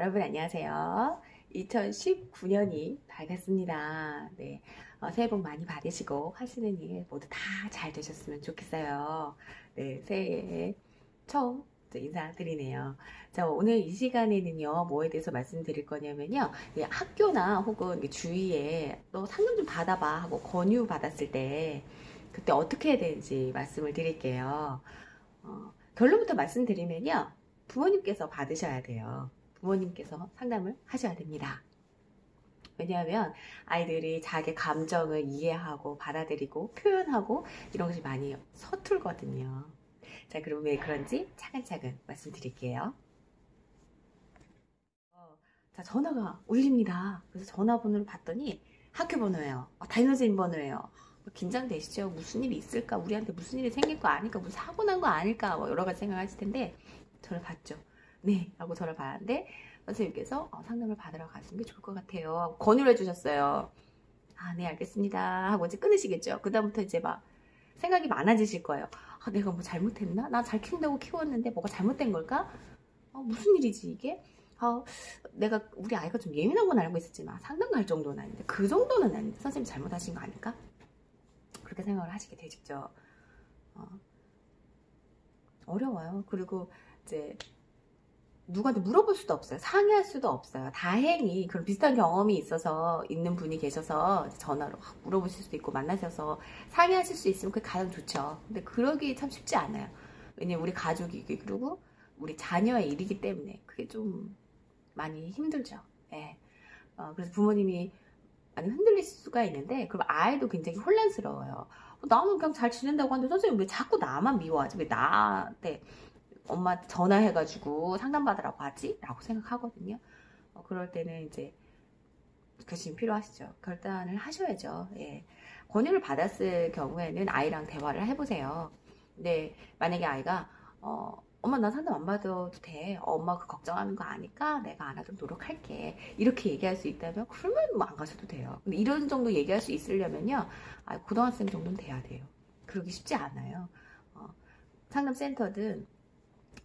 여러분 안녕하세요. 2019년이 밝았습니다. 네, 새해 복 많이 받으시고 하시는 일 모두 다 잘 되셨으면 좋겠어요. 네, 새해 처음 인사드리네요. 자, 오늘 이 시간에는요, 뭐에 대해서 말씀드릴 거냐면요, 학교나 혹은 주위에 너 상담 좀 받아봐 하고 권유 받았을 때 그때 어떻게 해야 되는지 말씀을 드릴게요. 결론부터 말씀드리면요, 부모님께서 받으셔야 돼요. 부모님께서 상담을 하셔야 됩니다. 왜냐하면 아이들이 자기 감정을 이해하고 받아들이고 표현하고 이런 것이 많이 서툴거든요. 자, 그럼 왜 그런지 차근차근 말씀드릴게요. 자, 전화가 울립니다. 그래서 전화번호를 봤더니 학교 번호예요. 담임선생님 번호예요. 긴장되시죠? 무슨 일이 있을까? 우리한테 무슨 일이 생길 거 아닐까? 무슨 사고 난 거 아닐까? 뭐 여러 가지 생각하실 텐데 전화 받죠. 네, 라고 전화 받았는데 선생님께서 상담을 받으러 가시는 게 좋을 것 같아요. 권유를 해주셨어요. 아, 네, 알겠습니다. 하고 이제 끊으시겠죠. 그다음부터 이제 막 생각이 많아지실 거예요. 아, 내가 뭐 잘못했나? 나 잘 키운다고 키웠는데 뭐가 잘못된 걸까? 무슨 일이지 이게? 내가 우리 아이가 좀 예민한 건 알고 있었지만 상담 갈 정도는 아닌데 그 정도는 아닌데 선생님 잘못하신 거 아닐까? 그렇게 생각을 하시게 되죠. 어려워요. 그리고 이제 누구한테 물어볼 수도 없어요. 상의할 수도 없어요. 다행히 그런 비슷한 경험이 있어서 있는 분이 계셔서 전화로 물어보실 수도 있고 만나셔서 상의하실 수 있으면 그게 가장 좋죠. 근데 그러기 참 쉽지 않아요. 왜냐면 우리 가족이기 그리고 우리 자녀의 일이기 때문에 그게 좀 많이 힘들죠. 예. 그래서 부모님이 많이 흔들릴 수가 있는데 그럼 아이도 굉장히 혼란스러워요. 나는 그냥 잘 지낸다고 하는데 선생님 왜 자꾸 나만 미워하지? 왜 나한테 엄마 전화해가지고 상담받으라고 하지? 라고 생각하거든요. 그럴 때는 이제 결심이 필요하시죠. 결단을 하셔야죠. 예. 권유를 받았을 경우에는 아이랑 대화를 해보세요. 근데 만약에 아이가 엄마 나 상담 안 받아도 돼. 엄마 그 걱정하는 거 아니까 내가 안 하도록 노력할게. 이렇게 얘기할 수 있다면 그러면 뭐 안 가셔도 돼요. 근데 이런 정도 얘기할 수 있으려면요. 고등학생 정도는 돼야 돼요. 그러기 쉽지 않아요. 상담센터든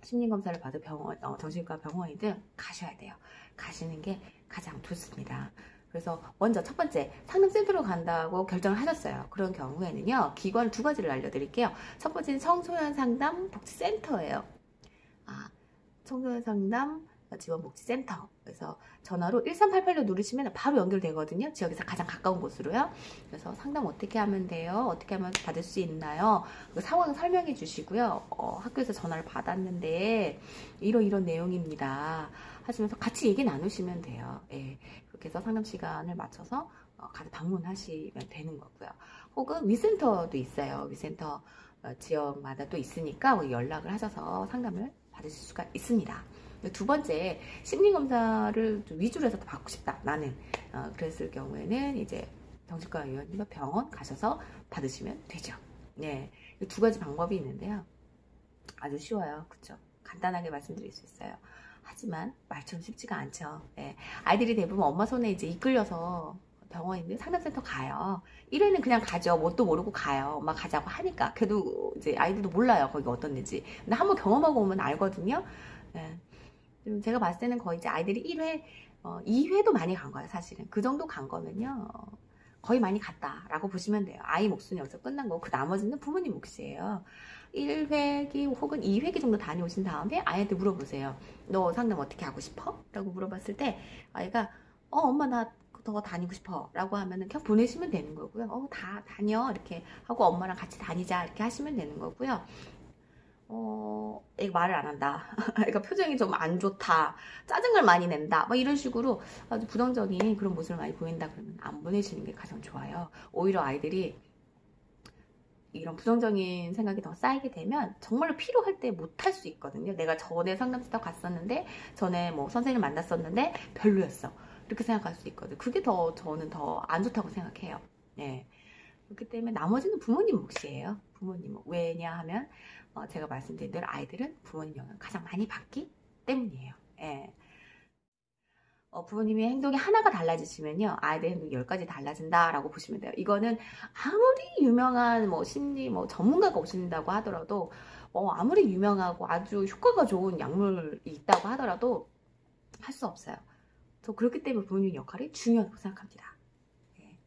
심리검사를 받을 병원, 정신과 병원이든 가셔야 돼요. 가시는 게 가장 좋습니다. 그래서 먼저 첫 번째 상담센터로 간다고 결정을 하셨어요. 그런 경우에는요. 기관 두 가지를 알려드릴게요. 첫 번째는 청소년 상담 복지센터예요. 청소년 상담 지원복지센터. 그래서 전화로 1388로 누르시면 바로 연결되거든요. 지역에서 가장 가까운 곳으로요. 그래서 상담 어떻게 하면 돼요? 어떻게 하면 받을 수 있나요? 그 상황 설명해 주시고요. 학교에서 전화를 받았는데 이런 내용입니다. 하시면서 같이 얘기 나누시면 돼요. 예, 그렇게 해서 상담 시간을 맞춰서 가서 방문하시면 되는 거고요. 혹은 위센터도 있어요. 위센터 지역마다 또 있으니까 연락을 하셔서 상담을 받으실 수가 있습니다. 두 번째, 심리검사를 좀 위주로 해서 받고 싶다. 나는. 그랬을 경우에는 이제 정신과 의원님과 병원 가셔서 받으시면 되죠. 네. 두 가지 방법이 있는데요. 아주 쉬워요. 그쵸? 간단하게 말씀드릴 수 있어요. 하지만 말처럼 쉽지가 않죠. 네. 아이들이 대부분 엄마 손에 이제 이끌려서 병원인데 상담센터 가요. 1회는 그냥 가죠. 뭣도 모르고 가요. 엄마 가자고 하니까. 그래도 이제 아이들도 몰라요. 거기 어떤 데인지. 근데 한번 경험하고 오면 알거든요. 네. 제가 봤을 때는 거의 이제 아이들이 1회, 2회도 많이 간 거예요. 사실은. 그 정도 간 거면요. 거의 많이 갔다라고 보시면 돼요. 아이 몫은 여기서 끝난 거고 그 나머지는 부모님 몫이에요. 1회기 혹은 2회기 정도 다녀오신 다음에 아이한테 물어보세요. 너 상담 어떻게 하고 싶어? 라고 물어봤을 때 아이가 엄마 나 더 다니고 싶어 라고 하면은 그냥 보내시면 되는 거고요. 다 다녀 이렇게 하고 엄마랑 같이 다니자 이렇게 하시면 되는 거고요. 애가 말을 안 한다. 애가 표정이 좀 안 좋다. 짜증을 많이 낸다. 막 이런 식으로 아주 부정적인 그런 모습을 많이 보인다 그러면 안 보내시는 게 가장 좋아요. 오히려 아이들이 이런 부정적인 생각이 더 쌓이게 되면 정말로 필요할 때 못할 수 있거든요. 내가 전에 상담센터 갔었는데 전에 뭐 선생님 만났었는데 별로였어. 이렇게 생각할 수 있거든요. 그게 저는 더 안 좋다고 생각해요. 네. 그렇기 때문에 나머지는 부모님 몫이에요. 부모님 몫. 왜냐 하면 제가 말씀드린 대로 아이들은 부모님 영향을 가장 많이 받기 때문이에요. 예. 부모님의 행동이 하나가 달라지시면요. 아이들 행동이 10가지 달라진다라고 보시면 돼요. 이거는 아무리 유명한 심리 전문가가 오신다고 하더라도 아무리 유명하고 아주 효과가 좋은 약물이 있다고 하더라도 할 수 없어요. 저 그렇기 때문에 부모님 역할이 중요하다고 생각합니다. 예.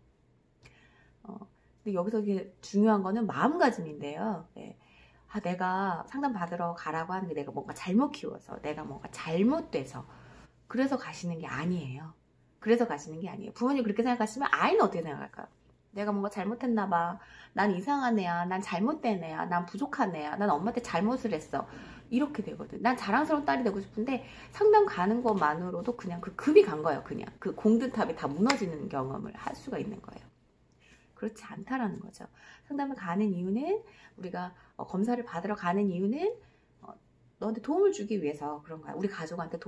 근데 여기서 이게 중요한 거는 마음가짐인데요. 예. 내가 상담 받으러 가라고 하는 게 내가 뭔가 잘못 키워서, 내가 뭔가 잘못돼서, 그래서 가시는 게 아니에요. 그래서 가시는 게 아니에요. 부모님 그렇게 생각하시면 아이는 어떻게 생각할까요? 내가 뭔가 잘못했나 봐. 난 이상한 애야. 난 잘못된 애야. 난 부족한 애야. 난 엄마한테 잘못을 했어. 이렇게 되거든. 난 자랑스러운 딸이 되고 싶은데 상담 가는 것만으로도 그냥 그 금이 간 거예요. 그냥 그 공든탑이 다 무너지는 경험을 할 수가 있는 거예요. 그렇지 않다라는 거죠. 상담을 가는 이유는, 우리가 검사를 받으러 가는 이유는 너한테 도움을 주기 위해서 그런 거야. 우리 가족한테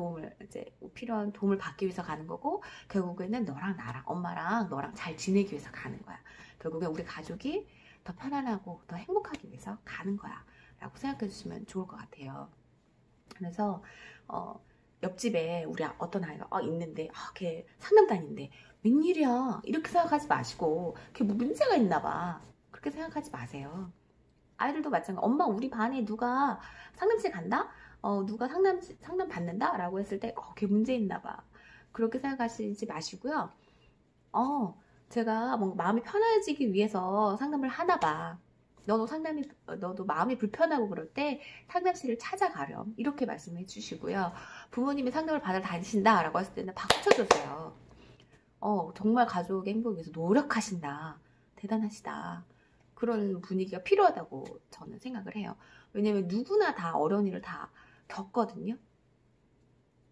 필요한 도움을 받기 위해서 가는 거고, 결국에는 너랑 나랑, 엄마랑 너랑 잘 지내기 위해서 가는 거야. 결국엔 우리 가족이 더 편안하고 더 행복하기 위해서 가는 거야 라고 생각해 주시면 좋을 것 같아요. 그래서 옆집에 우리 어떤 아이가 있는데, 걔 상담단인데 웬일이야 이렇게 생각하지 마시고, 걔 뭐 문제가 있나 봐 그렇게 생각하지 마세요. 아이들도 마찬가지. 엄마 우리 반에 누가 상담실 간다? 누가 상담 받는다? 라고 했을 때 걔 문제 있나 봐 그렇게 생각하시지 마시고요. 제가 뭔가 마음이 편해지기 위해서 상담을 하나 봐. 너도 마음이 불편하고 그럴 때 상담실을 찾아가렴. 이렇게 말씀해 주시고요. 부모님이 상담을 받아 다니신다 라고 했을 때는 박수 쳐주세요. 정말 가족의 행복을 위해서 노력하신다. 대단하시다. 그런 분위기가 필요하다고 저는 생각을 해요. 왜냐면 누구나 다 어려운 일을 다 겪거든요.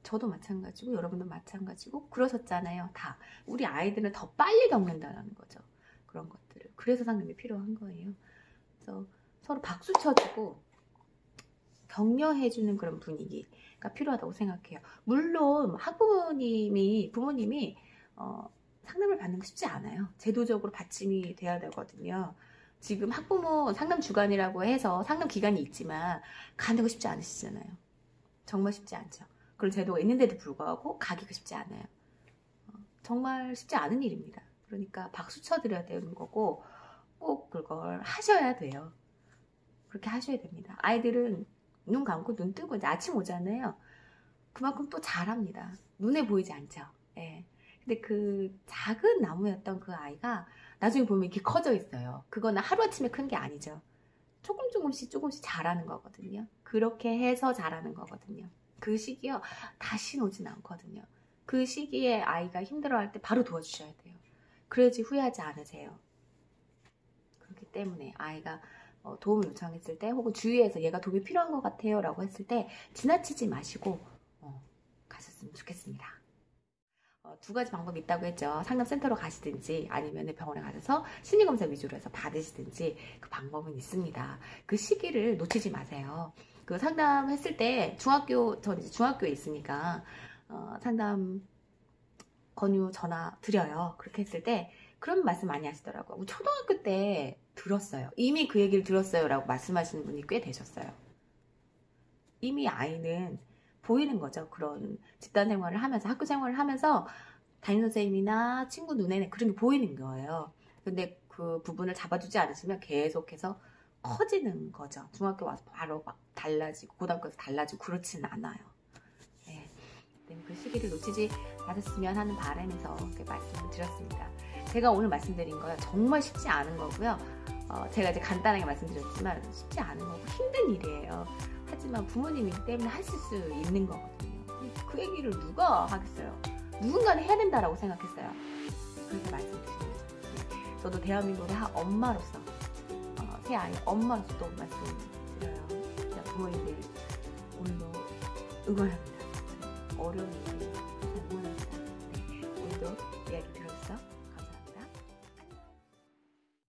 저도 마찬가지고 여러분도 마찬가지고 그러셨잖아요. 다. 우리 아이들은 더 빨리 겪는다는 거죠. 그런 것들을. 그래서 상담이 필요한 거예요. 그래서 서로 박수 쳐주고 격려해주는 그런 분위기가 필요하다고 생각해요. 물론 부모님이 상담을 받는 거 쉽지 않아요. 제도적으로 받침이 돼야 되거든요. 지금 학부모 상담 주간이라고 해서 상담 기간이 있지만 가는 거 쉽지 않으시잖아요. 정말 쉽지 않죠. 그런 제도가 있는데도 불구하고 가기가 쉽지 않아요. 정말 쉽지 않은 일입니다. 그러니까 박수 쳐드려야 되는 거고 꼭 그걸 하셔야 돼요. 그렇게 하셔야 됩니다. 아이들은 눈 감고 눈 뜨고 이제 아침 오잖아요. 그만큼 또 잘합니다. 눈에 보이지 않죠. 예. 근데 그 작은 나무였던 그 아이가 나중에 보면 이렇게 커져 있어요. 그거는 하루아침에 큰 게 아니죠. 조금씩 자라는 거거든요. 그렇게 해서 자라는 거거든요. 그 시기요 다시 오진 않거든요. 그 시기에 아이가 힘들어할 때 바로 도와주셔야 돼요. 그래야지 후회하지 않으세요. 그렇기 때문에 아이가 도움을 요청했을 때, 혹은 주위에서 얘가 도움이 필요한 것 같아요 라고 했을 때 지나치지 마시고 가셨으면 좋겠습니다. 두 가지 방법이 있다고 했죠. 상담센터로 가시든지 아니면 병원에 가셔서 심리검사 위주로 해서 받으시든지 그 방법은 있습니다. 그 시기를 놓치지 마세요. 그 상담했을 때 전 이제 중학교에 있으니까 상담 권유 전화 드려요. 그렇게 했을 때 그런 말씀 많이 하시더라고요. 초등학교 때 들었어요. 이미 그 얘기를 들었어요 라고 말씀하시는 분이 꽤 되셨어요. 이미 아이는 보이는 거죠. 그런 집단 생활을 하면서, 학교 생활을 하면서 담임선생님이나 친구 눈에는 그런 게 보이는 거예요. 근데 그 부분을 잡아주지 않으시면 계속해서 커지는 거죠. 중학교 와서 바로 막 달라지고 고등학교에서 달라지고 그렇지는 않아요. 네. 그 시기를 놓치지 않았으면 하는 바람에서 이렇게 말씀을 드렸습니다. 제가 오늘 말씀드린 거요 정말 쉽지 않은 거고요. 제가 이제 간단하게 말씀드렸지만 쉽지 않은 거고 힘든 일이에요. 하지만 부모님이기 때문에 하실 수 있는 거거든요. 그 얘기를 누가 하겠어요? 누군가는 해야 된다라고 생각했어요. 그래서 말씀드립니다. 네. 저도 대한민국의 엄마로서, 새 아이 엄마로서 또 말씀드려요. 부모님들 오늘도 응원합니다.